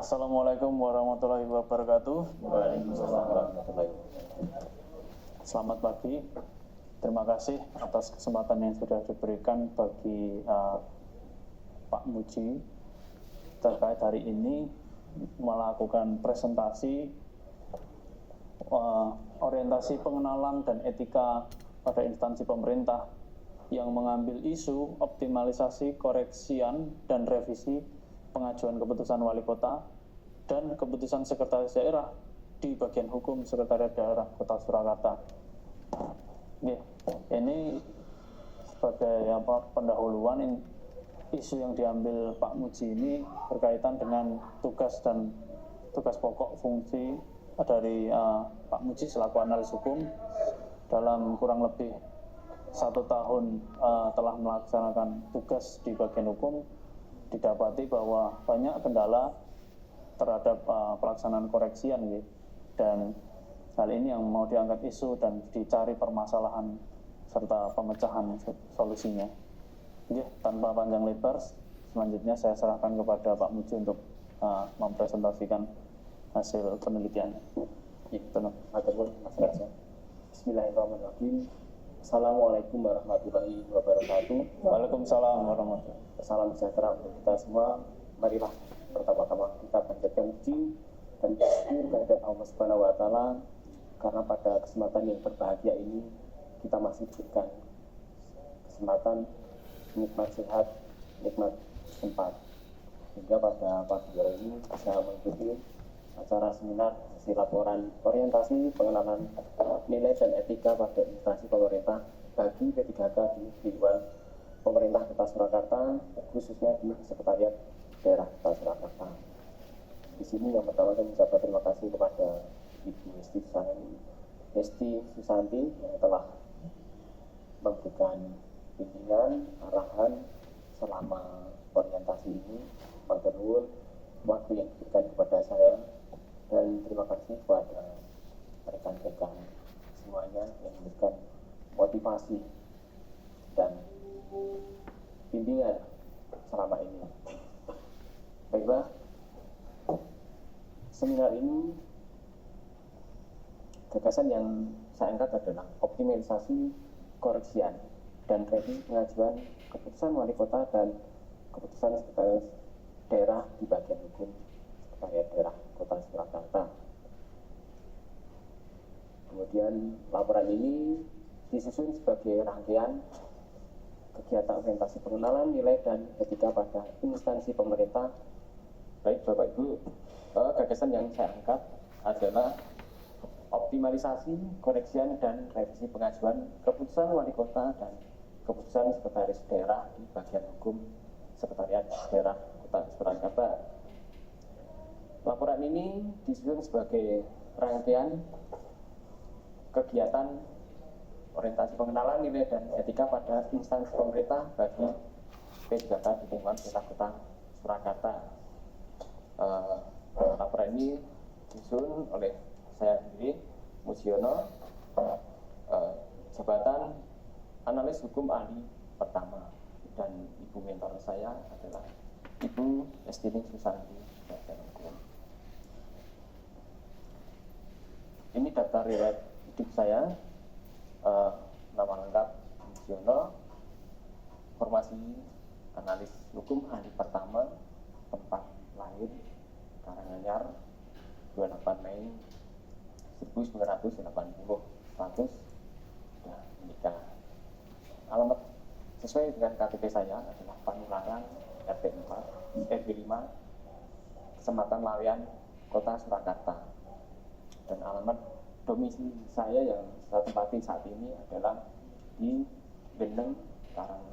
Assalamualaikum warahmatullahi wabarakatuh. Waalaikumsalam warahmatullahi wabarakatuh. Selamat pagi. Terima kasih atas kesempatan yang sudah diberikan bagi Pak Muji terkait hari ini melakukan presentasi orientasi pengenalan dan etika pada instansi pemerintah yang mengambil isu optimalisasi, koreksian, dan revisi pengajuan keputusan wali kota dan keputusan sekretaris daerah di bagian hukum Sekretariat Daerah Kota Surakarta. Ini sebagai pendahuluan isu yang diambil Pak Muji ini berkaitan dengan tugas pokok fungsi dari Pak Muji selaku analis hukum dalam kurang lebih 1 tahun telah melaksanakan tugas di bagian hukum. Didapati bahwa banyak kendala terhadap pelaksanaan koreksian dan hal ini yang mau diangkat isu dan dicari permasalahan serta pemecahan solusinya. Tanpa panjang lebar, selanjutnya saya serahkan kepada Pak Muji untuk mempresentasikan hasil penelitiannya. Bismillahirrahmanirrahim. Assalamualaikum warahmatullahi wabarakatuh. Waalaikumsalam warahmatullahi wabarakatuh. Salam sejahtera untuk kita semua. Marilah pertama-tama kita panjatkan puji dan syukur kehadirat Allah Subhanahu wa taala karena pada kesempatan yang berbahagia ini kita masih diberikan kesempatan nikmat sehat, nikmat tempat. Hingga pada pagi hari ini bisa mengikuti acara seminar sesi laporan orientasi pengenalan nilai dan etika pada instansi pemerintah bagi P3K di Dewan Pemerintah Kota Surakarta, khususnya di Sekretariat Daerah Kota Surakarta. Di sini yang pertama saya mengucapkan terima kasih kepada Ibu Hesti Susanti yang telah memberikan bimbingan, arahan selama orientasi ini, mengenai waktu yang diberikan kepada saya, dan terima kasih kepada rekan-rekan semuanya yang memberikan motivasi dan bimbingan selama ini. Baiklah, seminar ini gagasan yang saya angkat adalah optimalisasi koreksian dan revisi pengajuan keputusan wali kota dan keputusan sekretaris daerah di bagian hukum Sekretariat Daerah Kota Surakarta. Kemudian laporan ini disusun sebagai rangkaian kegiatan orientasi pengenalan nilai dan etika pada instansi pemerintah. Baik Bapak Ibu, gagasan yang saya angkat adalah optimalisasi, koreksian, dan revisi pengajuan keputusan wali kota dan keputusan sekretaris daerah di bagian hukum Sekretariat Daerah Kota Surakarta. Laporan ini disusun sebagai rangkaian kegiatan orientasi pengenalan nilai dan etika pada instansi pemerintah bagi P3K di lingkungan Kota Surakarta. Laporan ini disusun oleh saya sendiri, Musiono, jabatan analis hukum ahli pertama, dan ibu mentor saya adalah Ibu Hesti Susanti. Ini daftar riwayat hidup saya. Nama lengkap Musiono, formasi analis hukum ahli pertama, tempat lahir Karanganyar, 28 Mei 1980, status sudah menikah. Alamat sesuai dengan KTP saya adalah Panularan RT 4 RW 5 Kecamatan Lawean, Kota Surakarta. Dan alamat domisili saya yang saya tempati saat ini adalah di Bendeng Karang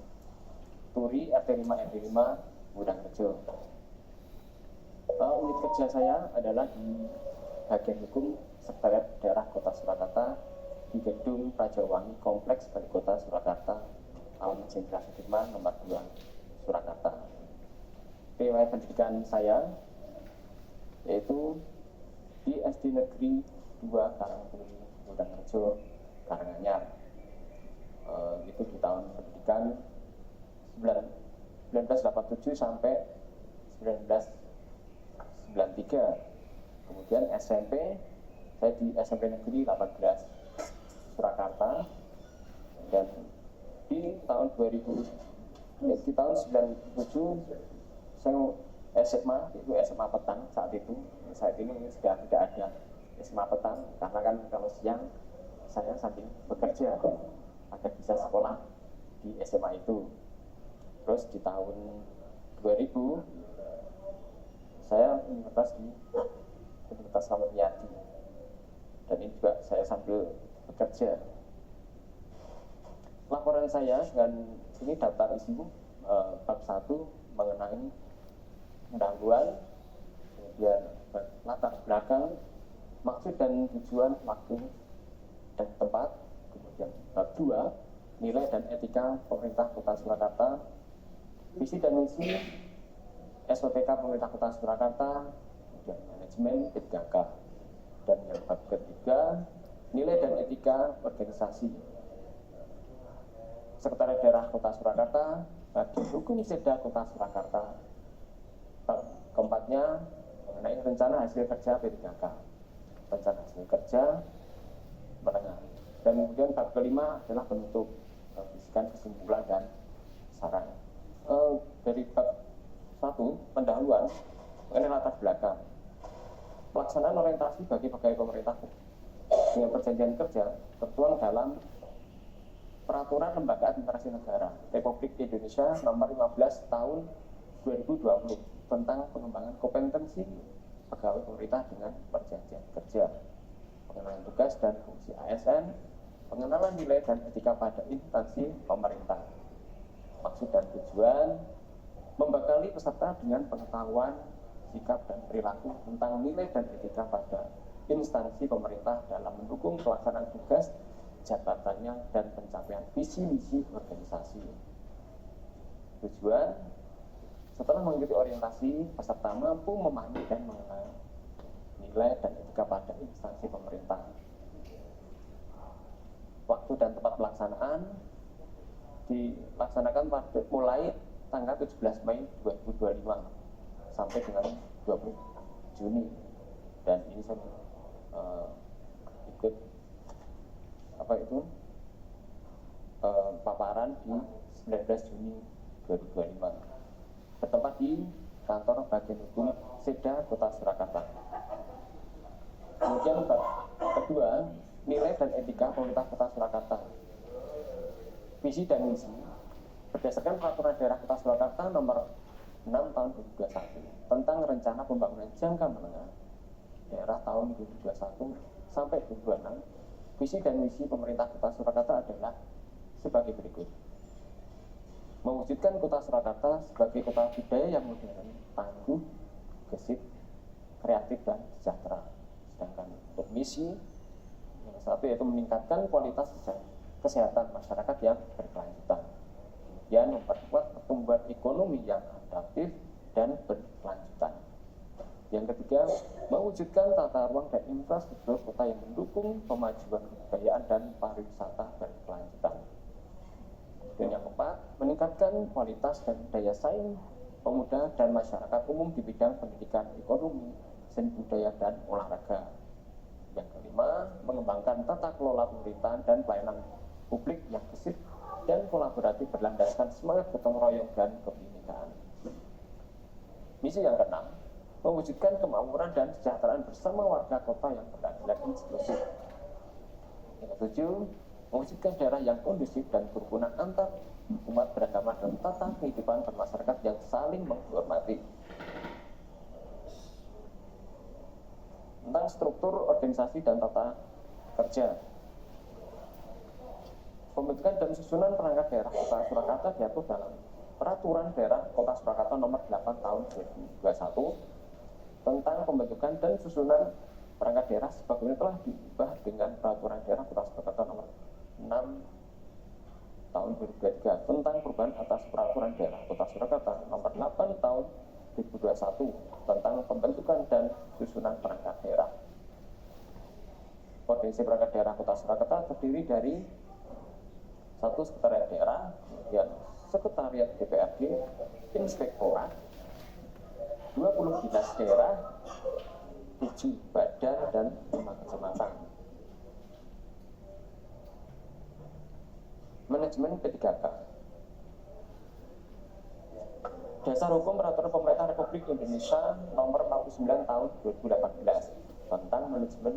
Turi RT 5 RW 5 Budangrejo. Unit kerja saya adalah di bagian hukum Sekretariat Daerah Kota Surakarta di Gedung Rajawangi Kompleks Balai Kota Surakarta, Alamat Jenderal Sudirman nomor 2 Surakarta. Riwayat pendidikan saya yaitu di SD Negeri 2 Karangturi Budangrejo Karanganyar. Itu di tahun pendidikan 1987 sampai 19 93. Kemudian SMP, saya di SMP Negeri 18 Surakarta, dan di tahun 97 saya SMA, itu SMA petang saat itu. Saat ini sudah tidak ada SMA petang karena kan kalau siang saya sambil bekerja agar bisa sekolah di SMA itu. Terus di tahun 2000 saya universitas di Universitas Ramadjati, dan ini juga saya sambil bekerja. Laporan saya dengan ini daftar isi bab 1 mengenai pendahuluan, kemudian latar belakang, maksud dan tujuan, waktu dan tempat, kemudian bab 2 nilai dan etika pemerintah Kota Surakarta, visi dan misi SOTK pemerintah Kota Surakarta, kemudian manajemen P3K, dan yang bab ketiga nilai dan etika organisasi Sekretariat Daerah Kota Surakarta, Bagian Hukum Seda Kota Surakarta. Bab keempatnya mengenai rencana hasil kerja P3K, rencana hasil kerja menengah. Dan kemudian bab kelima adalah penutup, berisikan kesimpulan dan saran. Dari bab 1 pendahuluan mengenai latar belakang, pelaksanaan orientasi bagi pegawai pemerintah dengan perjanjian kerja tertuang dalam Peraturan Lembaga Administrasi Negara Republik Indonesia Nomor 15 Tahun 2020 tentang pengembangan kompetensi pegawai pemerintah dengan perjanjian kerja, pengenalan tugas dan fungsi ASN, pengenalan nilai dan etika pada instansi pemerintah. Maksud dan tujuan membekali peserta dengan pengetahuan, sikap dan perilaku tentang nilai dan etika pada instansi pemerintah dalam mendukung pelaksanaan tugas jabatannya dan pencapaian visi misi organisasi. Tujuan, setelah mengikuti orientasi, peserta mampu memahami dan mengenal nilai dan etika pada instansi pemerintah. Waktu dan tempat pelaksanaan dilaksanakan pada mulai tanggal 17 Mei 2025 sampai dengan 20 Juni, dan ini saya ikut paparan di 19 Juni 2025, bertempat di kantor Bagian Hukum Seda Kota Surakarta. Kemudian bab kedua, nilai dan etika pemerintah Kota Surakarta, visi dan misi berdasarkan Peraturan Daerah Kota Surakarta Nomor 6 Tahun 2021 tentang rencana pembangunan jangka menengah daerah tahun 2021 sampai 2026. Visi dan misi pemerintah Kota Surakarta adalah sebagai berikut: mewujudkan Kota Surakarta sebagai kota budaya yang modern, tangguh, gesit, kreatif dan sejahtera. Sedangkan untuk misi yang satu yaitu meningkatkan kualitas kesehatan masyarakat yang berkelanjutan, kemudian memperkuat pertumbuhan ekonomi yang adaptif dan berkelanjutan. Yang ketiga, mewujudkan tata ruang dan infrastruktur kota yang mendukung pemajuan kebudayaan dan pariwisata berkelanjutan. Dan yang keempat, meningkatkan kualitas dan daya saing pemuda dan masyarakat umum di bidang pendidikan, ekonomi, seni budaya, dan olahraga. Yang kelima, mengembangkan tata kelola pemerintahan dan pelayanan publik yang gesit dan kolaboratif berlandaskan semangat gotong royong dan kebinekaan. Misi yang keenam, mewujudkan kemakmuran dan kesejahteraan bersama warga kota yang berkeadilan inklusif. Yang ketujuh, mewujudkan daerah yang kondusif dan kerukunan antar umat beragama dan tata kehidupan bermasyarakat yang saling menghormati. Tentang struktur organisasi dan tata kerja, pembentukan dan susunan perangkat daerah Kota Surakarta diatur dalam Peraturan Daerah Kota Surakarta Nomor 8 Tahun 2021 tentang pembentukan dan susunan perangkat daerah sebagaimana telah diubah dengan Peraturan Daerah Kota Surakarta Nomor 6 Tahun 2023 tentang perubahan atas Peraturan Daerah Kota Surakarta Nomor 8 Tahun 2021 tentang pembentukan dan susunan perangkat daerah. Koordinasi perangkat daerah Kota Surakarta terdiri dari 1 Sekretariat Daerah, kemudian Sekretariat DPRD, Inspektorat, 20 dinas daerah, 7 badan dan 5 kecamatan. Manajemen P3K. Dasar Hukum Peraturan Pemerintah Republik Indonesia Nomor 49 Tahun 2018 tentang manajemen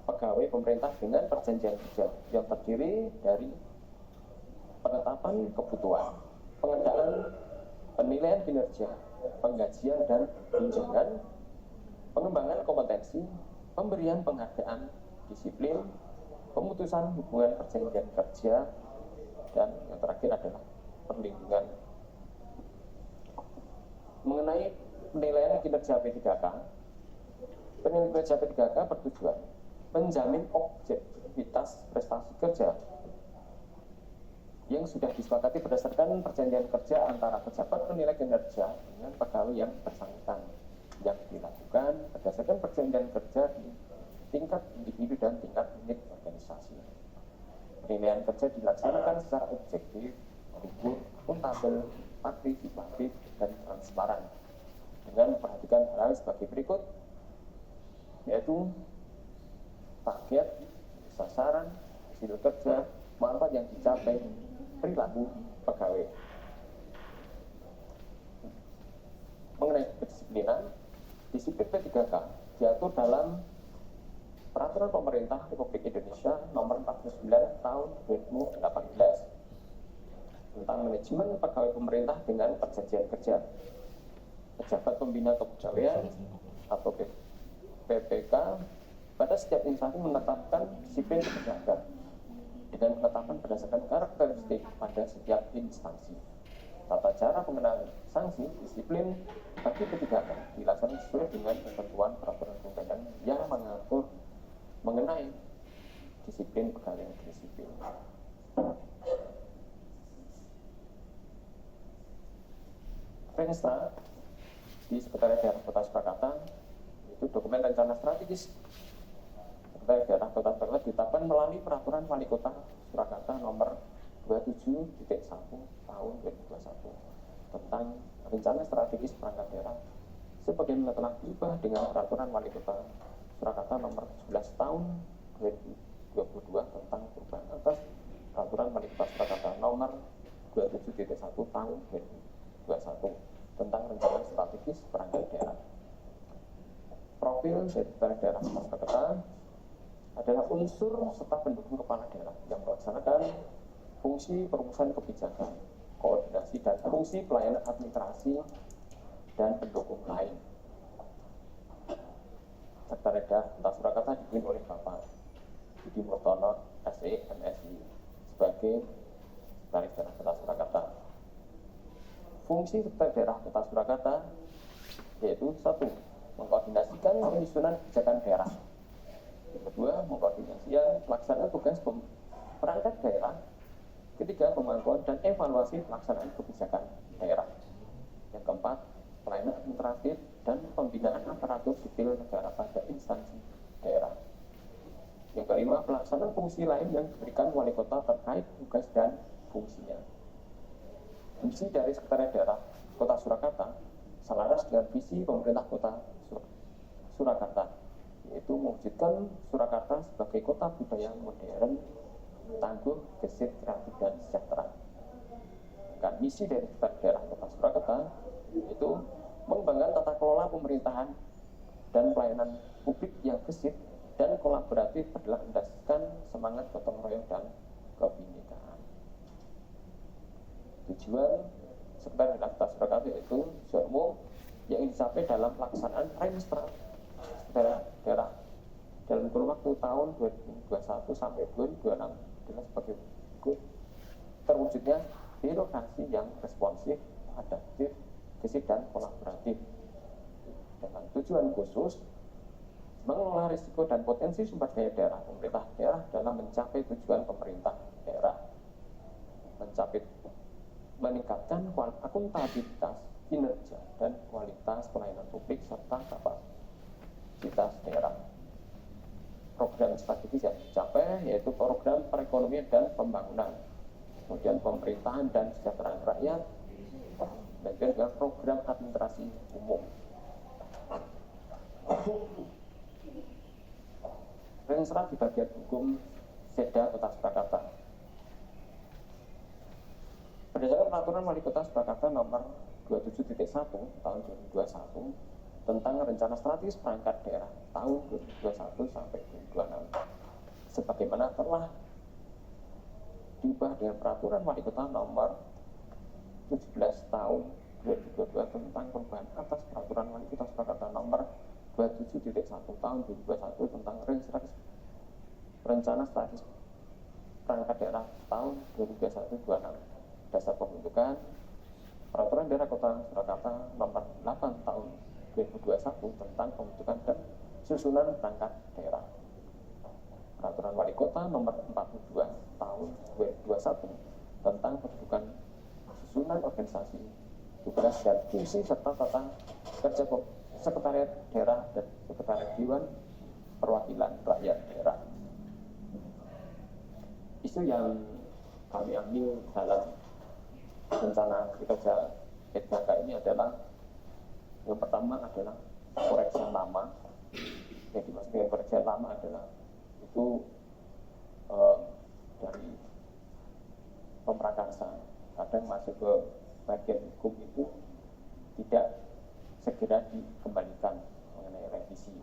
pegawai pemerintah dengan perjanjian kerja yang terdiri dari penetapan kebutuhan, pengadaan, penilaian kinerja, penggajian dan tunjangan, pengembangan kompetensi, pemberian penghargaan, disiplin, pemutusan hubungan perjanjian kerja, dan yang terakhir adalah perlindungan. Mengenai penilaian kinerja P3K, penilaian kinerja P3K bertujuan menjamin objektivitas prestasi kerja yang sudah disepakati berdasarkan perjanjian kerja antara pejabat penilai kinerja dengan pegawai yang bersangkutan, yang dilakukan berdasarkan perjanjian kerja di tingkat individu dan tingkat unit organisasi. Penilaian kerja dilaksanakan secara objektif, terukur, akuntabel, partisipatif, dan transparan dengan memperhatikan hal sebagai berikut, yaitu target, sasaran, hasil kerja, manfaat yang dicapai, perilaku pegawai. Mengenai kedisiplinan, disiplin P3K diatur dalam Peraturan Pemerintah Republik Indonesia Nomor 49 Tahun 2018 tentang manajemen pegawai pemerintah dengan perjanjian kerja. Pejabat Pembina Kepegawaian atau PPK pada setiap instansi menetapkan disiplin P3K dengan penetapan berdasarkan karakteristik pada setiap instansi. Tata cara pengenaan sanksi disiplin bagi P3K dilaksanakan sesuai dengan ketentuan peraturan perundang-undangan yang mengatur mengenai disiplin pegawai negeri sipil. Renstra di Sekretariat Daerah Kota Surakarta itu dokumen rencana strategis Sekretariat Daerah Kota Surakarta ditetapkan melalui Peraturan Wali Kota Surakarta Nomor 27.1 Tahun 2021 tentang rencana strategis perangkat daerah sebagaimana telah diubah dengan Peraturan Wali Kota Surakarta Nomor 17 Tahun 2022 tentang perubahan atas Peraturan Wali Kota Surakarta Nomor 27.1 Tahun 2021 tentang rencana strategis perangkat daerah. Profil dari daerah Kota Surakarta adalah unsur serta pendukung kepala daerah yang melaksanakan fungsi perumusan kebijakan, koordinasi dan fungsi pelayanan administrasi dan pendukung lain. Sekretariat Daerah Kota Surakarta dipimpin oleh Bapak Budi Murtono, SE, MSI sebagai Sekretariat Daerah Kota Surakarta. Fungsi Sekretariat Daerah Kota Surakarta yaitu 1. Mengkoordinasikan penyusunan kebijakan daerah. Yang kedua, mengkoordinasikan pelaksanaan tugas perangkat daerah. Ketiga, pemantauan dan evaluasi pelaksanaan kebijakan daerah. Yang keempat, pelayanan administratif dan pembinaan aparatur sipil negara pada instansi daerah. Yang kelima, pelaksanaan fungsi lain yang diberikan wali kota terkait tugas dan fungsinya. Visi dari Sekretariat Daerah Kota Surakarta selaras dengan visi pemerintah Kota Surakarta, yaitu mewujudkan Surakarta sebagai kota budaya modern, tangguh, gesit, kreatif, dan sejahtera. Dan misi dari Sekretariat Daerah Kota Surakarta yaitu mengembangkan tata kelola pemerintahan dan pelayanan publik yang gesit dan kolaboratif berdasarkan semangat gotong royong dan kebinekaan. Tujuan Sekretariat Daerah Kota Surakarta yaitu tujuan umum yang dicapai dalam pelaksanaan Renstra Sekretariat Daerah dalam kurun waktu tahun 2021 sampai 2026 adalah sebagai berikut: terwujudnya birokrasi yang responsif, adaptif, gesit dan kolaboratif dengan tujuan khusus mengelola risiko dan potensi sumber daya daerah pemerintah daerah dalam mencapai tujuan pemerintah daerah, meningkatkan akuntabilitas, kinerja dan kualitas pelayanan publik serta kapasitas daerah. Program strategis yang dicapai yaitu program perekonomian dan pembangunan, kemudian pemerintahan dan kesejahteraan rakyat, dan juga program administrasi umum. Renstra di bagian hukum Seda Kota Surakarta. Berdasarkan peraturan Wali Kota Surakarta nomor 27.1 tahun 2021 tentang rencana strategis perangkat daerah tahun 2021 sampai 2026, sebagaimana telah diubah dengan peraturan Wali Kota nomor 17 tahun 2022 tentang perubahan atas peraturan Wali Kota Surakarta nomor 27.1 tahun 2021 tentang rencana strategis perangkat daerah tahun 2021-2026. Dasar pembentukan peraturan daerah Kota Surakarta nomor 8 tahun 2021 tentang pembentukan dan susunan perangkat daerah. Peraturan Wali Kota nomor 42 tahun 2021 tentang pembentukan susunan organisasi, tugas dan fungsi serta tata kerja sekretariat daerah dan sekretariat Dewan Perwakilan Rakyat Daerah. Isu yang kami ambil dalam rencana kerja PKK ini adalah yang pertama adalah koreksi lama. Jadi maksudnya koreksi lama adalah itu dari pemrakarsa kadang masuk ke bagian hukum itu tidak segera dikembalikan mengenai revisi.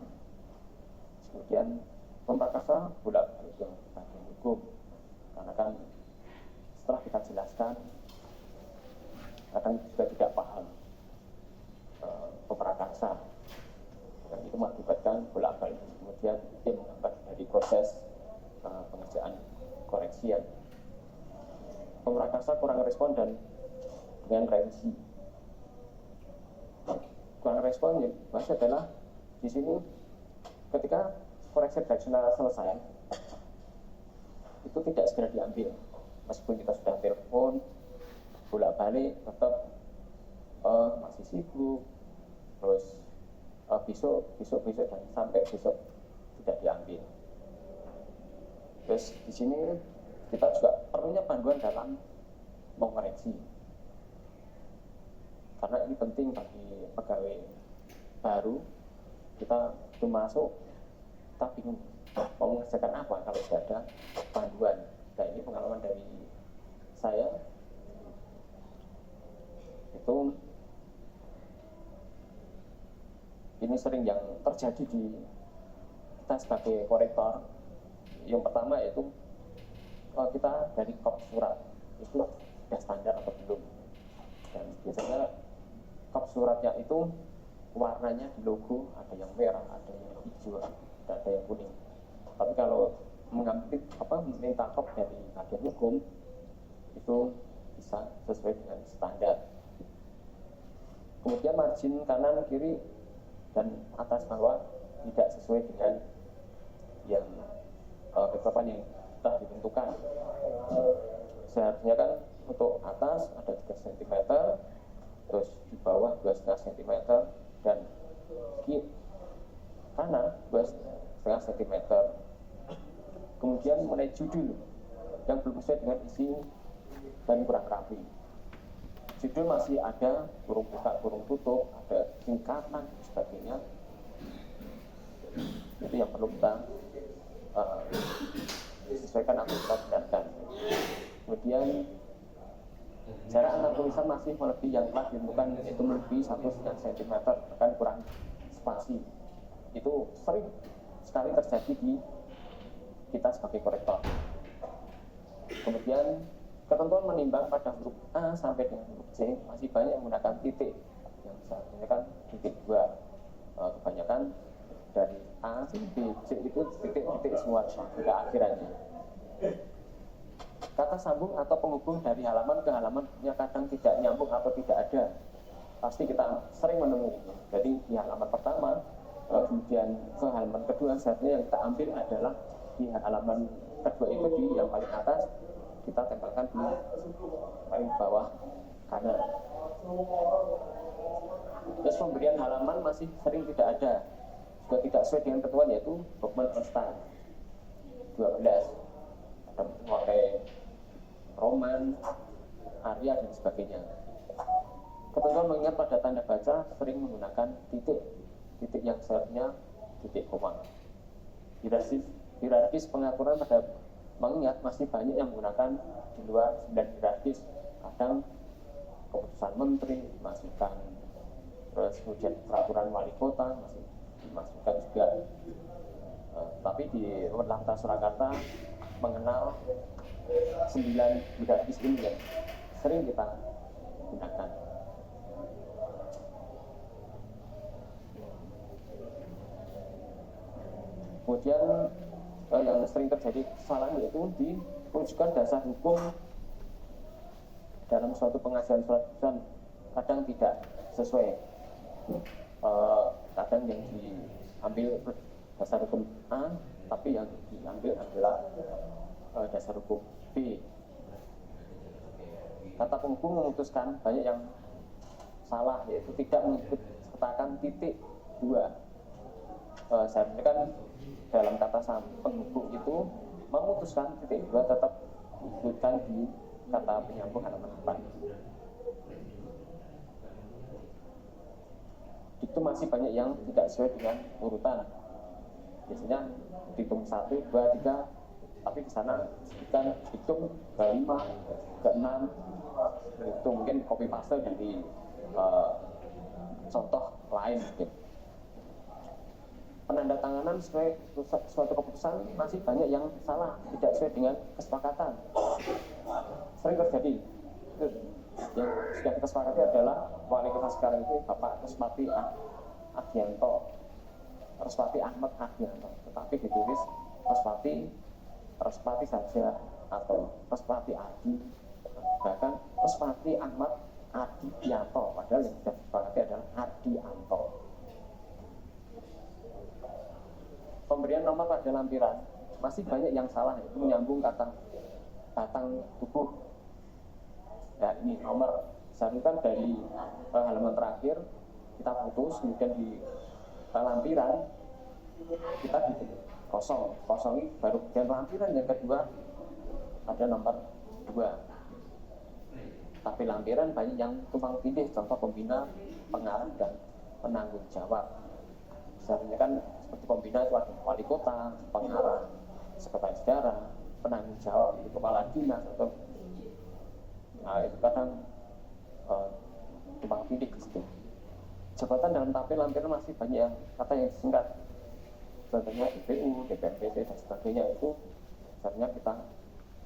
Kemudian pemrakarsa bolak-balik ke bagian hukum karena kan setelah kita jelaskan kadang juga tidak paham pemrakarsa, dan itu mengakibatkan bolak-balik, kemudian dia menghambat dari proses pengerjaan koreksian. Pemrakarsa kurang respon dan dengan revisi. Kurang respon ya maksudnya adalah di sini ketika koreksi redaksional selesai itu tidak segera diambil, meskipun kita sudah telepon bolak-balik tetap masih sibuk, terus besok dan sampai besok tidak diambil. Terus di sini kita juga perlunya panduan dalam mengoreksi, karena ini penting bagi pegawai baru. Kita belum masuk, kita bingung mau mengerjakan apa kalau tidak ada panduan. Nah, ini pengalaman dari saya itu, ini sering yang terjadi di kita sebagai korektor. Yang pertama yaitu kita dari kop surat itu sudah standar atau belum, dan biasanya kop suratnya itu warnanya di logo ada yang merah, ada yang hijau, dan ada yang kuning. Tapi kalau minta kop dari bagian hukum itu bisa sesuai dengan standar. Kemudian margin kanan, kiri, dan atas bawah tidak sesuai dengan yang ketetapan yang telah ditentukan. Seharusnya kan untuk atas ada 3 cm, terus di bawah 2,5 cm, dan kanan 2,5 cm. Kemudian mengenai judul yang belum sesuai dengan isi dan kurang rapi. Judul masih ada kurung buka, kurung tutup, ada singkatan dan sebagainya. Itu yang perlu kita disesuaikan atau kita benarkan. Kemudian jarak antar tulisan masih melebihi yang telah ditentukan, yaitu melebihi 1,5 cm, bahkan kurang spasi. Itu sering sekali terjadi di kita sebagai korektor. Kemudian ketentuan menimbang pada huruf A sampai dengan huruf C masih banyak menggunakan titik, yang seharusnya kan titik 2. Kebanyakan dari A sampai C itu titik-titik semua hingga akhirannya. Kata sambung atau penghubung dari halaman ke halamannya kadang tidak nyambung atau tidak ada. Pasti kita sering menemui. Jadi di halaman pertama, kemudian ke halaman kedua, seharusnya yang kita ambil adalah di halaman kedua itu di yang paling atas, kita tempelkan di paling bawah kanan. Terus pemberian halaman masih sering tidak ada, juga tidak sesuai dengan ketentuan, yaitu dokumen instan 12. Ada memakai roman, Arya, dan sebagainya. Ketentuan mengingat pada tanda baca sering menggunakan titik titik yang seharusnya titik koma. Hierarkis pengaturan pada mengingat masih banyak yang menggunakan di luar 9 hierarkis. Kadang keputusan menteri dimasukkan, terus kemudian peraturan wali kota masih dimasukkan juga. Tapi di Lantas Surakarta mengenal 9 hierarkis ini yang sering kita gunakan. Kemudian yang sering terjadi kesalahan yaitu di rujukan dasar hukum dalam suatu pengajuan surat putusan kadang tidak sesuai. Kadang yang diambil dasar hukum A, tapi yang diambil adalah dasar hukum B. Kata penghukum memutuskan banyak yang salah, yaitu tidak mengikut sertakan titik 2. Seharusnya kan dalam kata penghukum itu memutuskan titik 2 tetap diikutkan di kata penyambung halaman 4. Itu masih banyak yang tidak sesuai dengan urutan. Biasanya hitung 1, 2, 3, tapi di sana disebutkan hitung ke 5, ke 6. Itu mungkin copy paste dari contoh lain mungkin. Penandatanganan sesuai suatu keputusan masih banyak yang salah, tidak sesuai dengan kesepakatan. Sering terjadi. Yang sudah kita sepakati adalah wali kota sekarang itu Bapak Rusmati Adianto, Rusmati Ahmad Adianto, tetapi ditulis Rusmati saja atau Rusmati Adi, bahkan Rusmati Ahmad Adianto, padahal yang sudah disepakati adalah Adianto. Pemberian nomor pada lampiran masih banyak yang salah, itu menyambung kata batang tubuh. Ya, ini nomor seharusnya dari halaman terakhir kita putus, kemudian di lampiran kita di kosong baru kemudian lampiran yang kedua ada nomor 2. Tapi lampiran banyak yang tumpang tindih, contoh pembina, pengarah, dan penanggung jawab. Seharusnya kan seperti pembina itu ada wali kota, pengarah, sekretaris daerah, penanggung jawab, itu kepala dinas atau itu kadang tumpang tindih ke situ. Jabatan dalam tabel lampiran masih banyak yang kata yang disingkat, contohnya DPU, DPMPT dan sebagainya, itu seharusnya kita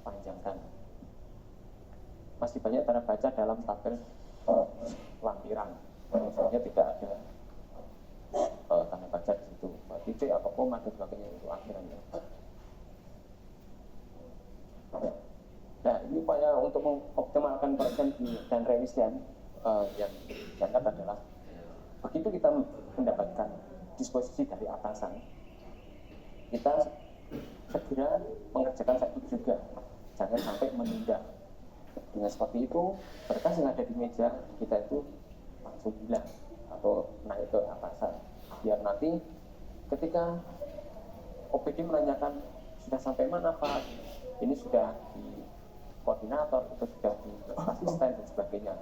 panjangkan. Masih banyak tanda baca dalam tabel lampiran, misalnya tidak ada tanda baca di situ, titik atau koma dan sebagainya, itu akhirannya. Nah, ini upaya untuk mengoptimalkan proses dan revisian yang diangkat adalah begitu kita mendapatkan disposisi dari atasan, kita segera mengerjakan satu juga, jangan sampai menunda. Dengan seperti itu, berkas yang ada di meja kita itu langsung hilang atau naik ke atasan, biar nanti ketika OPD menanyakan sudah sampai mana Pak, ini sudah di koordinator, itu sudah di asisten dan sebagainya.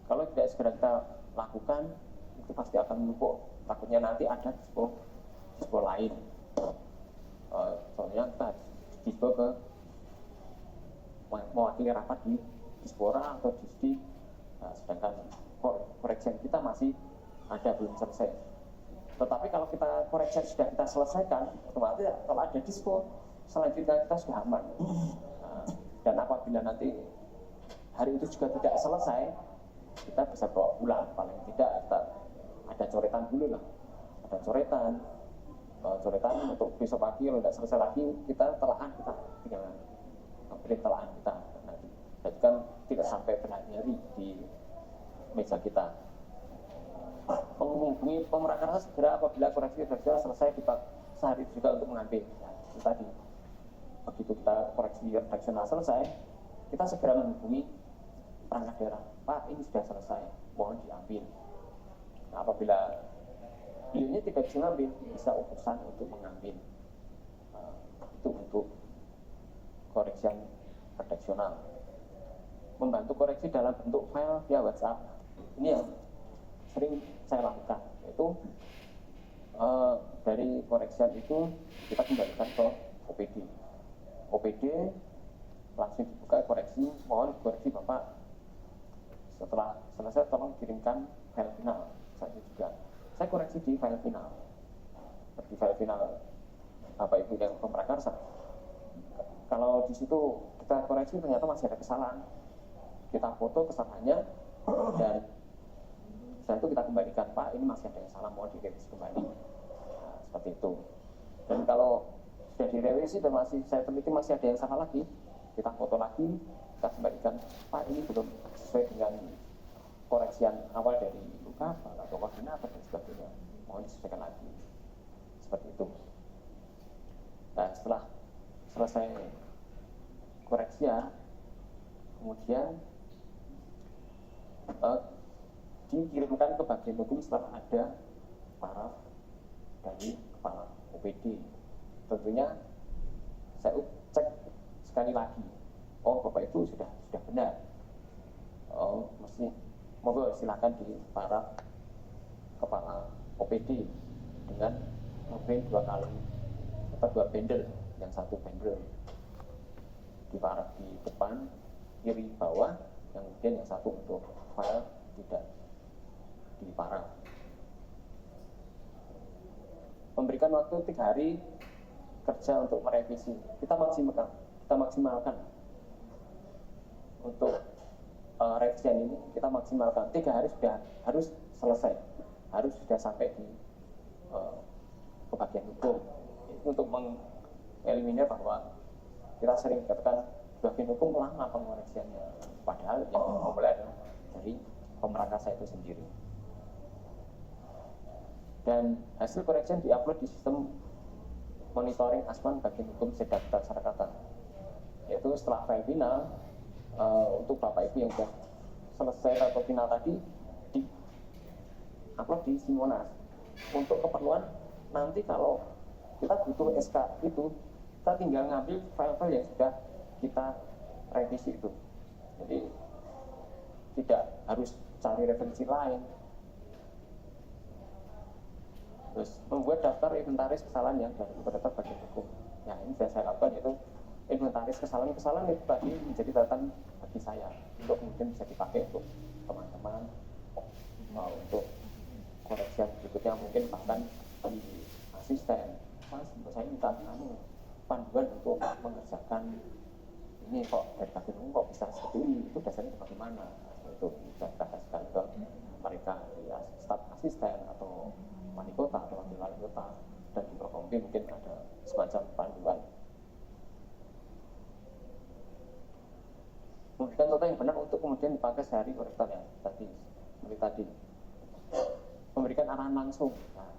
Kalau tidak segera kita lakukan, itu pasti akan menumpuk. Takutnya nanti ada dispo lain. Soalnya kita dispo ke mewakili rapat di dispora atau disdi, sedangkan koreksi kita masih ada belum selesai. Tetapi kalau kita koreksi sudah kita selesaikan, otomatis kalau ada dispo selanjutnya kita sudah aman. Dan apabila nanti hari itu juga tidak selesai, kita bisa bawa pulang. Paling tidak kita ada coretan dulu lah, ada coretan untuk besok pagi kalau tidak selesai lagi kita telaah, kita tinggal beri telaah kita nanti. Jadi kan tidak sampai berhari-hari di meja kita. Menghubungi pemerakarsa segera apabila koreksi sudah selesai, kita sehari juga untuk mengambil. Itu tadi, begitu kita koreksi redaksional selesai, kita segera menghubungi perangkat daerah, Pak ini sudah selesai, mohon diambil. Nah, apabila beliaunya tidak bisa mengambil, bisa utusan untuk mengambil. Itu untuk koreksi redaksional. Membantu koreksi dalam bentuk file via WhatsApp, ini yang sering saya lakukan. dari koreksian itu kita kembalikan ke OPD. OPD langsung dibuka koreksi, mohon koreksi Bapak. Setelah selesai tolong kirimkan file final. Saya juga, saya koreksi di file final. Di file final Bapak Ibu yang pemrakarsa. Kalau di situ kita koreksi ternyata masih ada kesalahan, kita foto kesalahannya dan setelah itu kita kembalikan, Pak ini masih ada yang salah, mau direvisi kembali. Nah, seperti itu. Dan kalau sudah direvisi dan masih saya teliti masih ada yang salah lagi, kita foto lagi, kita kembalikan, Pak ini belum sesuai dengan koreksian awal dari luka atau koordinator dan sebagainya, mohon disesuaikan lagi. Seperti itu. Nah, setelah selesai koreksi ya, kemudian dikirimkan ke bagian hukum setelah ada paraf dari kepala OPD. Tentunya saya cek sekali lagi, oh Bapak Ibu sudah benar, oh mesti monggo silakan di paraf kepala OPD dengan ngeprint 2 kali atau 2 bundle, yang 1 bundle di paraf di depan kiri bawah, yang kemudian yang 1 untuk file tidak di paraf. Memberikan waktu 3 hari kerja untuk merevisi. Kita maksimalkan untuk revisian ini, kita maksimalkan 3 hari sudah harus selesai, harus sudah sampai di ke bagian hukum. Itu untuk mengeliminir bahwa kita sering katakan bagian hukum lama pengoreksiannya, padahal yang memulai adalah dari pemrakarsa itu sendiri. Dan hasil koreksian diupload di sistem monitoring Asman bagian hukum Sedakta Sarakata, yaitu setelah file final untuk Bapak Ibu yang sudah selesai atau final tadi di upload di Simonas. Untuk keperluan nanti kalau kita butuh SK itu, kita tinggal ngambil file-file yang sudah kita revisi itu. Jadi tidak harus cari referensi lain. Terus membuat daftar inventaris kesalahan yang dari operator bagian hukum. Nah ini sudah saya lakukan, yaitu inventaris kesalahan itu tadi menjadi catatan bagi saya untuk kemudian bisa dipakai untuk teman-teman untuk koreksi yang berikutnya, mungkin bahkan di asisten. Mas, saya minta panduan untuk mengerjakan ini, kok dari bagian hukum kok bisa seperti ini, itu dasarnya bagaimana? Itu bisa kita kasihkan ke mereka di staf asisten atau wali kota atau wakil wali kota, dan di Prokompi mungkin ada semacam panduan. Memberikan contoh yang benar untuk kemudian dipakai sehari korektor ya tadi, seperti tadi. Memberikan arahan langsung. Nah,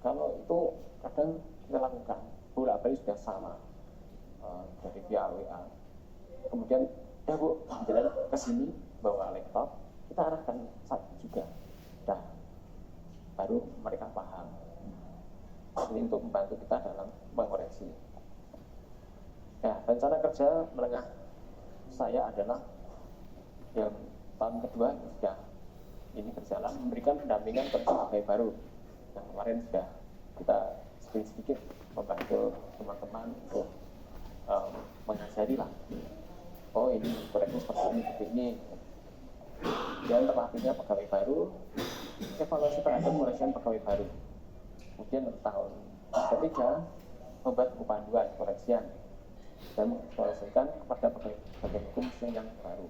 kalau itu kadang kita lakukan bolak-balik sudah sama dari via WA. Kemudian, ya Bu, jalan ke sini bawa laptop, kita arahkan saat juga. Dah, baru mereka paham. Ini untuk membantu kita dalam mengoreksi. Ya, rencana kerja menengah saya adalah yang tahun kedua sudah ini berjalan, memberikan pendampingan ke pegawai baru. Yang kemarin sudah kita sedikit membantu teman-teman untuk mengajari lah. Oh ini koreksi seperti ini. Dan terlatihnya pegawai baru, evaluasi terhadap pengoreksian pegawai baru. Kemudian tahun ketiga membuat buku panduan koreksian dan mengevaluasikan kepada pegawai hukum yang baru.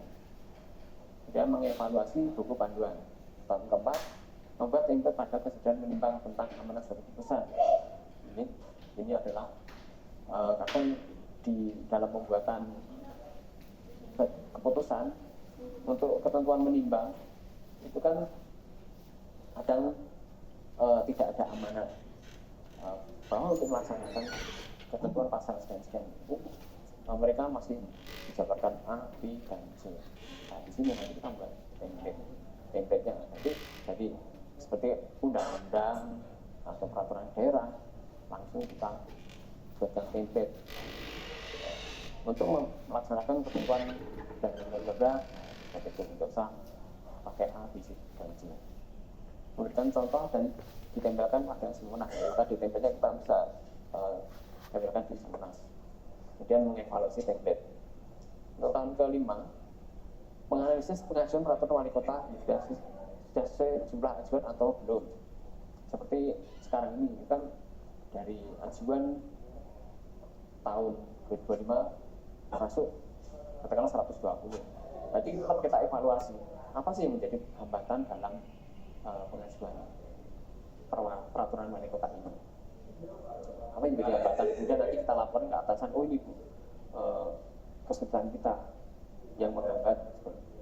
Kemudian mengevaluasi buku panduan. Tahun keempat membuat template pada kesadaran menimbang tentang amanat suatu keputusan. Ini adalah kadang di dalam pembuatan keputusan untuk ketentuan menimbang itu kan kadang tidak ada amanat bahwa untuk melaksanakan ketentuan pasal sekian itu mereka masih dijabarkan A, B, dan C. Nah di sini nanti kita buat template-nya. Jadi seperti undang-undang atau peraturan daerah langsung kita buatkan template untuk melaksanakan ketentuan dan lembaga, itu tidak usah pakai A, B, C, dan C. memberikan contoh dan ditempelkan pada Simmonas. Tadi tempelnya kita bisa tempelkan di Simmonas. Kemudian mengevaluasi template. Untuk tahun kelima, menganalisis pengajuan peraturan wali kota sudah sesuai jumlah ajuan atau belum. Seperti sekarang ini kan dari ajuan tahun 2025 masuk katakanlah 120. Berarti tetap kita evaluasi apa sih yang menjadi hambatan dalam pengajuan peraturan wali kota ini. Apa yang menjadi hambatan? Kemudian nanti kita laporin ke atasan, oh ini Bu, kesulitan kita yang menghambat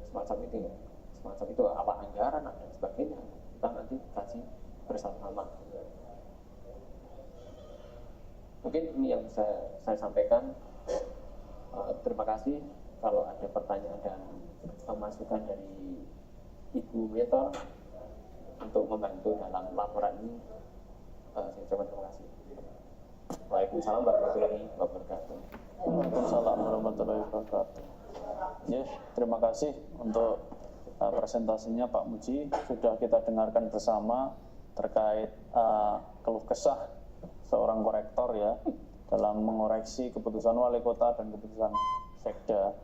semacam itu apa anggaran dan sebagainya. Kita nanti kasih bersama-sama. Mungkin ini yang bisa saya sampaikan. Terima kasih. Kalau ada pertanyaan dan masukan dari Ibu Mentor untuk membantu dalam laporan ini, saya ucapkan terima kasih. Waalaikumsalam warahmatullahi wabarakatuh. Waalaikumsalam warahmatullahi wabarakatuh. Ya, terima kasih untuk presentasinya Pak Muji. Sudah kita dengarkan bersama terkait keluh kesah seorang korektor ya dalam mengoreksi keputusan wali kota dan keputusan sekda.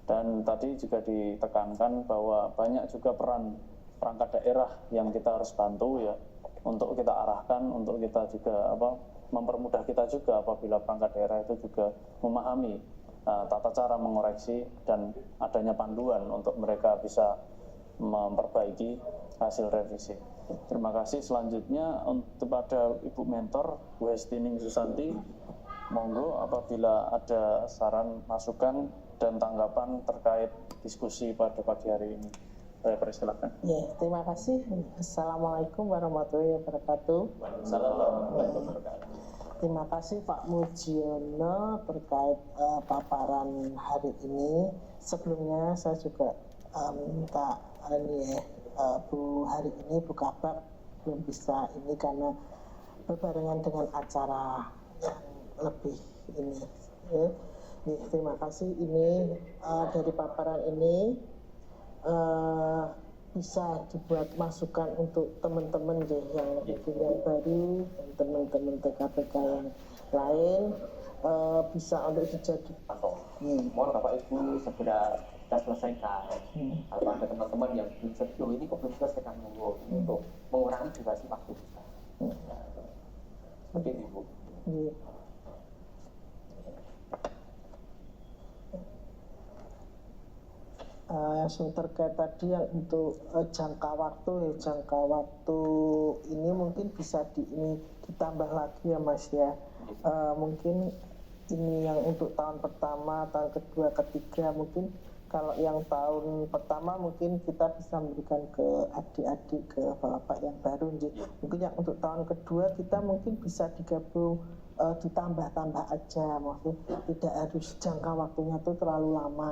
Dan tadi juga ditekankan bahwa banyak juga peran perangkat daerah yang kita harus bantu ya, untuk kita arahkan, untuk kita juga mempermudah kita juga apabila perangkat daerah itu juga memahami tata cara mengoreksi dan adanya panduan untuk mereka bisa memperbaiki hasil revisi. Terima kasih. Selanjutnya kepada Ibu Mentor Bu Hestining Susanti, monggo apabila ada saran, masukan dan tanggapan terkait diskusi pada pagi hari ini. Saya persilakan. Ya, terima kasih. Assalamualaikum warahmatullahi wabarakatuh. Waalaikumsalam warahmatullahi wabarakatuh. Terima kasih Pak Mujiono terkait paparan hari ini. Sebelumnya saya juga minta Bu hari ini Bu Kabak belum bisa ini karena berbarengan dengan acara yang lebih ini. Terima kasih. Ini dari paparan ini bisa dibuat masukan untuk teman-teman deh yang yang baru dan teman-teman TKPK yang lain, bisa untuk dijadikan. Mohon Bapak Ibu segera kita selesaikan. Kalau ada teman-teman yang belum selesai, ini kok belum selesai kan untuk mengurangi durasi waktu kita. Seperti itu Bu. Yang terkait tadi yang untuk jangka waktu ini mungkin bisa ditambah lagi ya Mas ya. Mungkin ini yang untuk tahun pertama, tahun kedua, ketiga, mungkin kalau yang tahun pertama mungkin kita bisa memberikan ke adik-adik, ke bapak yang baru. Mungkin yang untuk tahun kedua kita mungkin bisa digabung, ditambah-tambah aja, maksudnya tidak harus jangka waktunya tuh terlalu lama.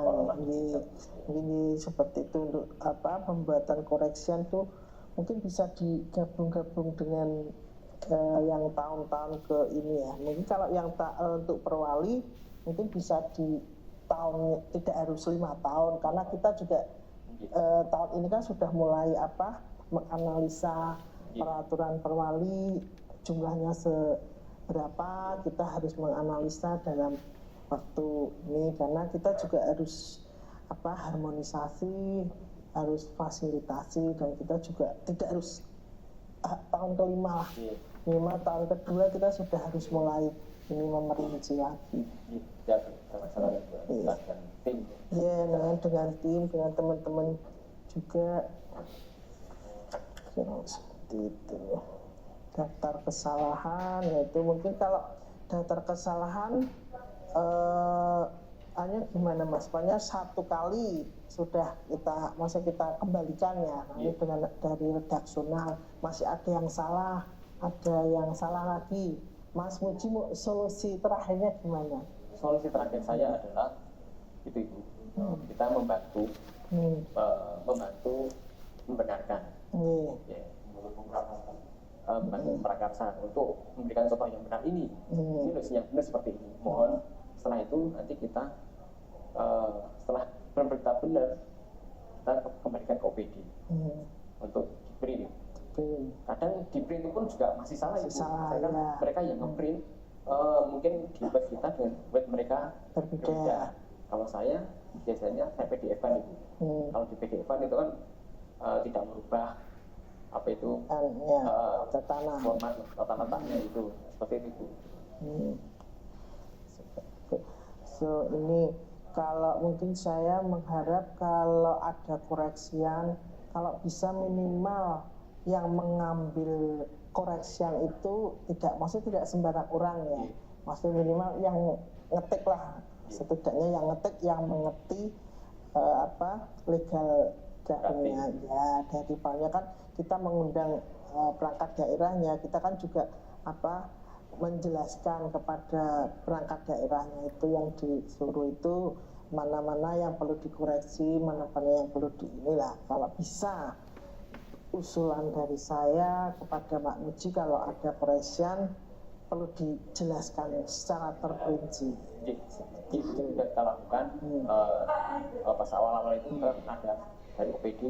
Ini seperti itu. Untuk pembuatan koreksian tuh mungkin bisa digabung-gabung dengan yang tahun-tahun ke ini ya. Mungkin kalau yang untuk perwali mungkin bisa di tahun, tidak harus 5 tahun, karena kita juga tahun ini kan sudah mulai menganalisa peraturan perwali jumlahnya berapa, kita harus menganalisa dalam waktu ini, karena kita juga harus harmonisasi, harus fasilitasi, dan kita juga tidak harus tahun kelima lah, minimal tahun kedua kita sudah harus mulai ini memperinci lagi. Dengan tim, dengan teman-teman juga. Seperti itu. Daftar kesalahan, yaitu mungkin kalau daftar kesalahan hanya gimana Mas? Pokoknya 1 kali sudah kita kembalikan ya. Nanti dengan dari redaksional masih ada yang salah, ada yang salah lagi. Mas Muji, solusi terakhirnya gimana? Solusi terakhir saya adalah itu Ibu, kita membantu membenarkan, membantu prakarsa untuk memberikan contoh yang benar ini yang benar seperti ini. Mohon setelah itu nanti kita setelah berita benar kita kembalikan ke OPD untuk diberi. kadang di print pun juga masih salah Masih Ibu. salah, Misalkan ya. mereka yang ngeprint mungkin di web kita dengan web mereka Berbeda. Kalau saya biasanya saya PDF kan Ibu. Kalau di PDF kan itu kan tidak merubah apa itu Ya, tertanam. format tata letaknya itu seperti itu. So ini kalau mungkin saya mengharap kalau ada koreksian, kalau bisa minimal yang mengambil koreksian itu tidak sembarang orang ya, maksudnya minimal yang ngetik lah, setidaknya yang ngetik yang mengerti legal daerahnya ya. Dari palnya kan kita mengundang perangkat daerahnya, kita kan juga menjelaskan kepada perangkat daerahnya itu yang disuruh itu mana-mana yang perlu dikoreksi, mana-mana yang perlu inilah. Kalau bisa usulan dari saya kepada Pak Muji, kalau ada koreksian perlu dijelaskan secara terperinci. Itu sudah kita lakukan pas awal-awal itu ada dari OPD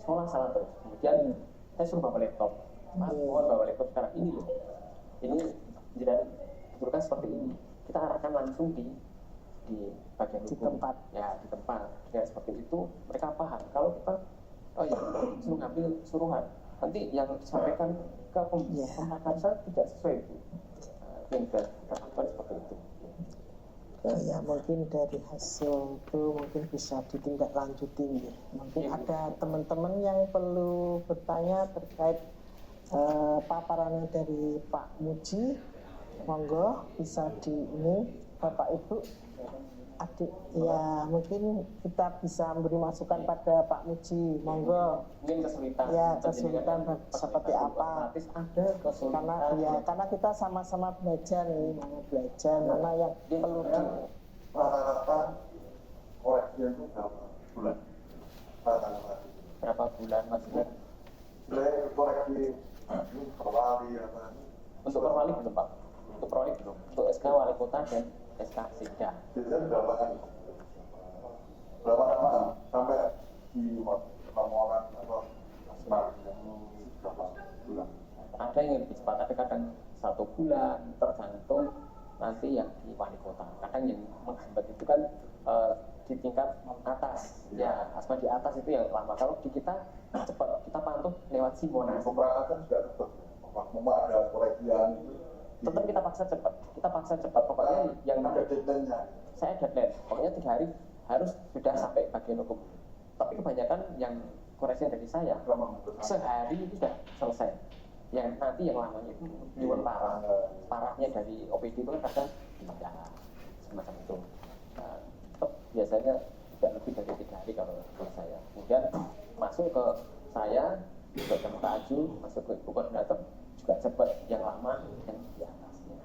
sekolah salah terus, kemudian saya suruh bawa laptop, Mas mohon bawa laptop sekarang ini loh, ini tidak diturunkan seperti ini, kita arahkan langsung di bagian Di hukum. tempat. Ya di tempat, dengan seperti itu mereka paham. Kalau kita suruh ngambil suruhan, nanti yang disampaikan ke pembahasan tidak sesuai itu. Yang kita lakukan seperti itu. Ya mungkin dari hasil itu mungkin bisa ditindaklanjuti ya. Mungkin ada teman-teman yang perlu bertanya terkait paparannya dari Pak Muji, monggo bisa di ini Bapak Ibu adik ya, mungkin kita bisa memberi masukan pada Pak Muji, monggo. Mungkin kesulitan Seperti apa, ada kesulitan karena kita sama-sama belajar nih, mana yang perlu di rata-rata koreksi itu berapa bulan? Rata-rata berapa bulan maksudnya? Koreksi perwali apa? Untuk perwali belum Pak, untuk perwali belum, untuk SK Wali Kota dan SK Sekda. Biasanya berapa kali? Berapa lama sampai di laporan atau berapa bulan? Ada yang lebih cepat, ada kadang 1 bulan, tergantung nanti yang di wali kota. Kadang yang menghambat itu kan di tingkat atas, ya asma di atas itu yang lama. Kalau di kita cepat, kita pantau lewat Simonas. Pemberangkatan juga cepat. Memang ada koreksian itu. Tetap kita paksa cepat. Pokoknya yang ada deadline-nya. saya deadline, pokoknya 3 hari harus sudah sampai bagian hukum. Tapi kebanyakan yang koreksi dari saya sehari itu sudah selesai. Yang nanti yang lamanya itu jual parahnya dari OPD itu kan kadang ya semacam itu. Nah, tetap biasanya tidak lebih dari 3 hari kalau saya. Kemudian masuk ke saya, ke Pak Aju, masuk ke Ibu Koordinator juga cepat. Yang lama yang di atasnya.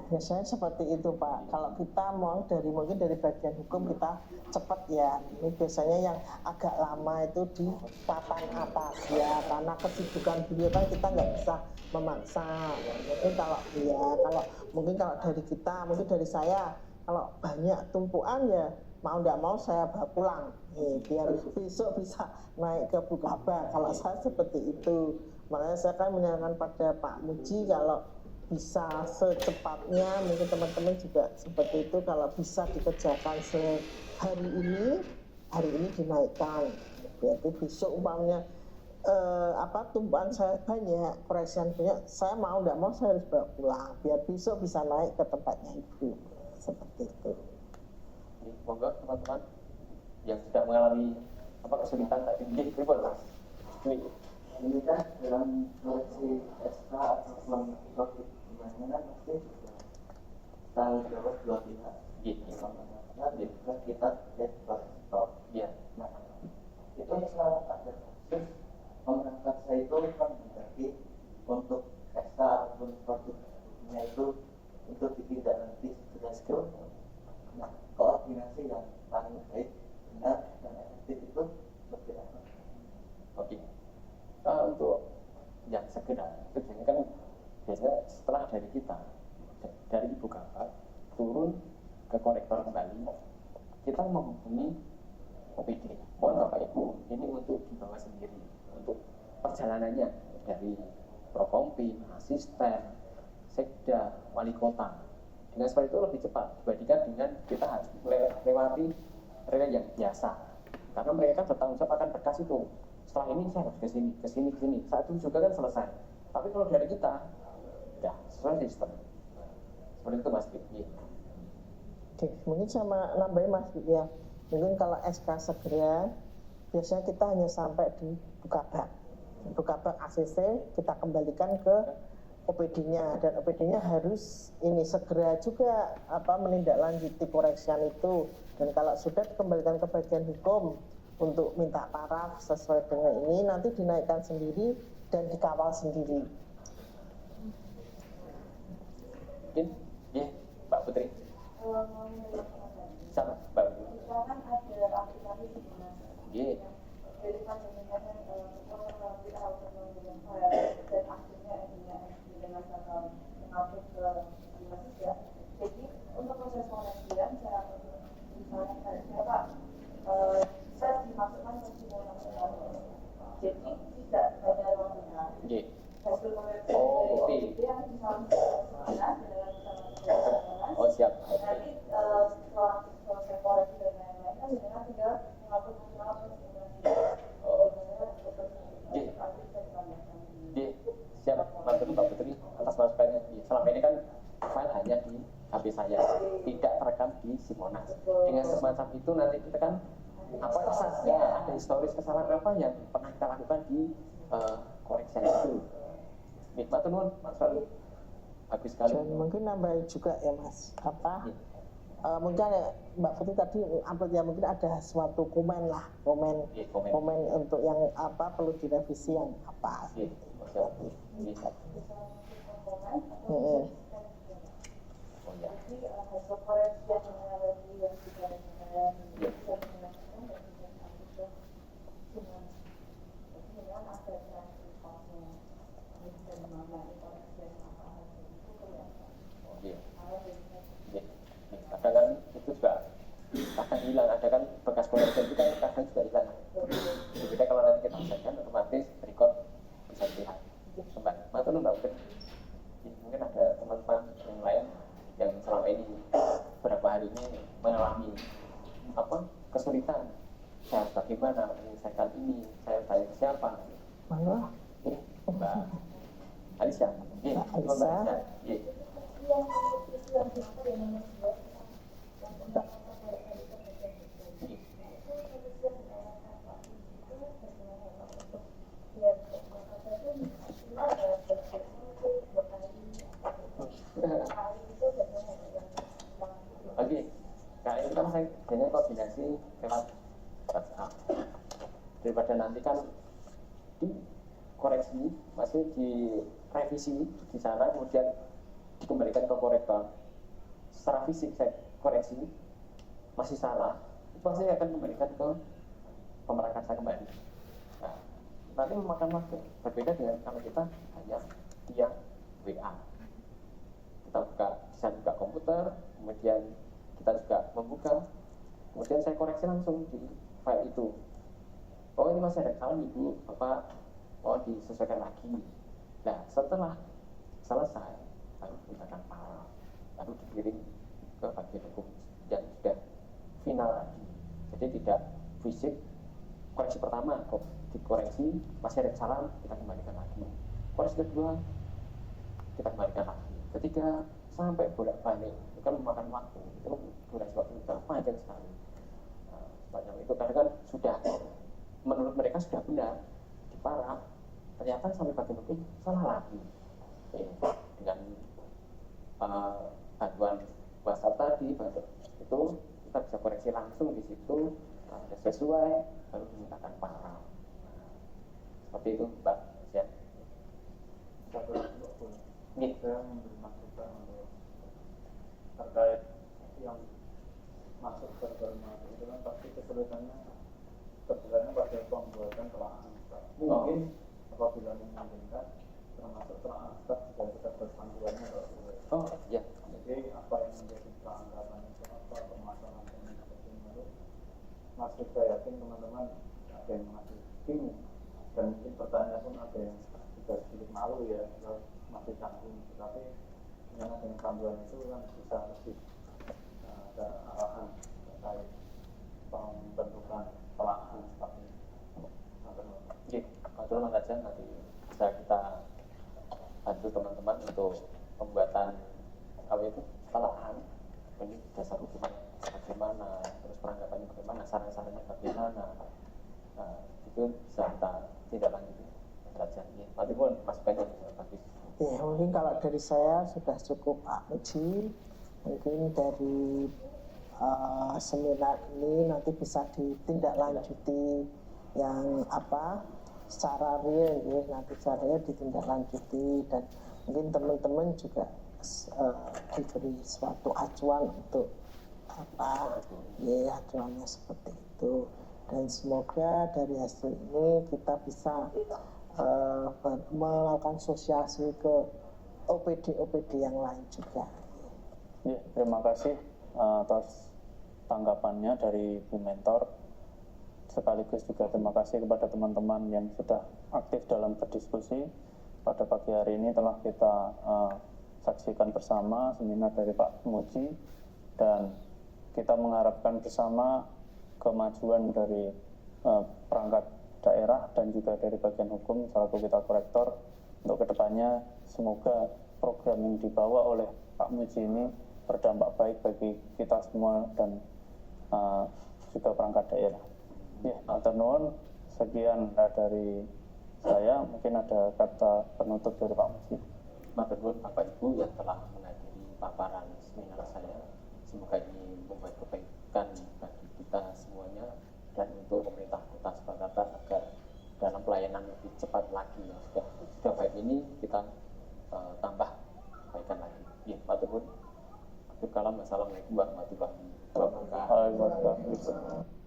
Biasanya seperti itu Pak. Kalau kita mau mungkin dari bagian hukum kita cepat ya. Ini biasanya yang agak lama itu di papan atas ya, karena kesibukan beliau kan kita nggak bisa memaksa. Mungkin kalau dari kita, mungkin dari saya, kalau banyak tumpuan ya mau nggak mau saya bawa pulang. Biar besok bisa naik ke Bukaba. Kalau saya seperti itu. Makanya saya kan menyarankan pada Pak Muji kalau bisa secepatnya, mungkin teman-teman juga seperti itu, kalau bisa dikerjakan hari ini dinaikkan, berarti besok umpamanya tumpuan saya banyak, koreksian banyak, saya mau nggak mau saya harus bawa pulang biar besok bisa naik ke tempatnya itu, seperti itu. Monggo teman-teman yang sudah mengalami kesulitan tadi berikut Mas. Ini kan dalam koleksi SK ataupun profit gimana pasti tanggung jawab dua pihak. Karena kita stop. Nah, itu selalu ada kasus pemberangkat saya itu kan berarti untuk SK ataupun profitnya itu untuk ditindaklanjuti setelah itu. Nah, koordinasi yang paling baik, benar dan efektif itu seperti apa? Oke. Untuk yang segera itu kan biasanya setelah dari kita dari Ibu Kakak turun ke konektor kembali, kita menghubungi OPD. Mohon Bapak Ibu, ini untuk dibawa sendiri untuk perjalanannya. dari Prokompi, asisten, sekda, wali kota. Dengan seperti itu lebih cepat dibandingkan dengan kita harus lewati rel yang biasa. Karena mereka kan bertanggung jawab akan berkas itu. Setelah ini saya harus ke sini, ke sini, ke sini. Saat itu juga kan selesai. Tapi kalau dari kita, ya sesuai sistem. Seperti itu Mas Bik. Oke, mungkin sama nambahin Mas Bik ya. Mungkin kalau SK segera, biasanya kita hanya sampai di Bukabak. Bukabak ACC kita kembalikan ke OPD-nya, dan OPD-nya harus ini segera juga menindaklanjuti koreksian itu. Dan kalau sudah dikembalikan ke bagian hukum untuk minta paraf sesuai dengan ini, nanti dinaikkan sendiri dan dikawal sendiri. Mungkin, ya, Mbak Putri. Sama, Mbak Putri. Kan ada aplikasi di mana? Iya. Jadi kan sebenarnya orang kita harus mengambil file dan akhirnya dengan cara mengupload ke aplikasi ya. Jadi untuk proses pengajian saya misalnya saya saya dimasukkan ke semua nasional. Jadi tidak ada ruangnya. Iya. Hasil koreksi Oh, oke. itu yang disampaikan dengan bersama Oh, siap. nanti setelah selesai koreksi dan lain-lain kan sebenarnya tinggal mengupload nasional terus Oh. Iya. Siap, Mbak Putri, atas masukannya. Selama ini kan file hanya di HP saya, tidak terekam di Simonas. Dengan semacam itu nanti kita kan apa kesannya, ada historis kesalahan apa yang pernah kita lakukan di koreksi itu. Nikmat teman, Mas Falu. Bagus sekali. Dan mungkin nambahin juga ya Mas, mungkin ada Mbak Putri tadi upload ya, mungkin ada suatu komen lah, komen untuk yang perlu direvisi yang apa. Bisa. Jadi hasil koreksi yang mengalami yang sudah bisa mengajukan dan bisa diambil dengan ada transitasnya dan mana koreksi yang apa itu kelihatan. Kadang kan itu juga kadang hilang, ada kan bekas koreksi itu kan kadang juga hilang. Jadi kalau nanti kita selesaikan otomatis record bisa dilihat. Mbak Putri. Mungkin ada teman-teman yang lain yang selama ini beberapa hari ini mengalami kesulitan. Saya harus bagaimana menyelesaikan ini? Saya tanya ke siapa? Mana? Mbak Alicia. Mbak Alicia. Oke, kali ini kan saya hanya koordinasi lewat WhatsApp. Daripada nanti kan dikoreksi, masih direvisi di sana, kemudian dikembalikan ke korektor. Secara fisik saya koreksi, masih salah, itu pasti akan kembalikan ke pemerakarsa kembali. Nah, nanti memakan waktu. Berbeda dengan kalau kita hanya via WA. Kita bisa buka komputer, kemudian kita juga membuka, kemudian saya koreksi langsung di file itu. Oh, ini masih ada kesalahan Ibu, Bapak, mau disesuaikan lagi. Nah, setelah selesai, lalu kita paraf, lalu dikirim ke bagian hukum dan sudah final lagi. Jadi tidak fisik koreksi pertama kok dikoreksi, masih ada kesalahan, kita kembalikan lagi. Koreksi kedua, kita kembalikan lagi. Ketiga, sampai bolak-balik, itu kan memakan waktu, itu durasi waktu panjang sekali. Sepanjang itu karena kan sudah, menurut mereka sudah benar diparaf, ternyata sampai bagian hukum salah lagi. Dengan bantuan WhatsApp tadi, itu kita bisa koreksi langsung di situ, kalau sudah sesuai, baru dimintakan paraf. Seperti itu, Mbak. Siap. Saya memberi masukan untuk terkait yang masuk ke dalam itu kan pasti kesulitannya pada pembuatan telaah akta. Mungkin apabila memungkinkan termasuk telaah akta juga kita berpanduannya kalau Oh iya. jadi apa yang menjadi keanggapan itu apa permasalahan seperti itu, Mas saya yakin teman-teman ada yang masih bingung dan mungkin pertanyaan pun ada yang juga sedikit malu ya, terus masih canggung, tetapi dengan panduan itu kan bisa lebih ada arahan terkait pembentukan pelahan seperti itu. Oke, kalau saja nanti bisa kita bantu teman-teman untuk pembuatan apa itu pelahan, ini dasar hukumnya bagaimana, terus peranggapannya bagaimana, saran-sarannya bagaimana, nah, itu bisa kita tidak lanjuti saja. Nanti pun Mas Ben bagi. Ya, mungkin kalau dari saya sudah cukup Pak Muji. Mungkin dari seminar ini nanti bisa ditindaklanjuti yang apa secara real ya, nanti secara real ditindaklanjuti, dan mungkin teman-teman juga diberi suatu acuan untuk apa ya, acuannya seperti itu, dan semoga dari hasil ini kita bisa melakukan sosialisasi ke OPD yang lain juga. Ya, terima kasih atas tanggapannya dari Bu Mentor. Sekaligus juga terima kasih kepada teman-teman yang sudah aktif dalam berdiskusi. Pada pagi hari ini telah kita saksikan bersama seminar dari Pak Muji, dan kita mengharapkan bersama kemajuan dari perangkat daerah dan juga dari bagian hukum selaku kita korektor untuk kedepannya. Semoga program yang dibawa oleh Pak Muji ini berdampak baik bagi kita semua dan juga perangkat daerah. Ya, matur nuwun. Sekian dari saya. Mungkin ada kata penutup dari Pak Muji. Matur nuwun Bapak Ibu yang telah menghadiri paparan seminar saya. Semoga ini membuat kebaikan bagi kita semuanya dan untuk pemerintah Kota Surakarta agar dalam pelayanan lebih cepat lagi. Sudah baik ini kita tambah kebaikan lagi. Ya, matur nuwun. Assalamualaikum warahmatullahi wabarakatuh. Waalaikumsalam.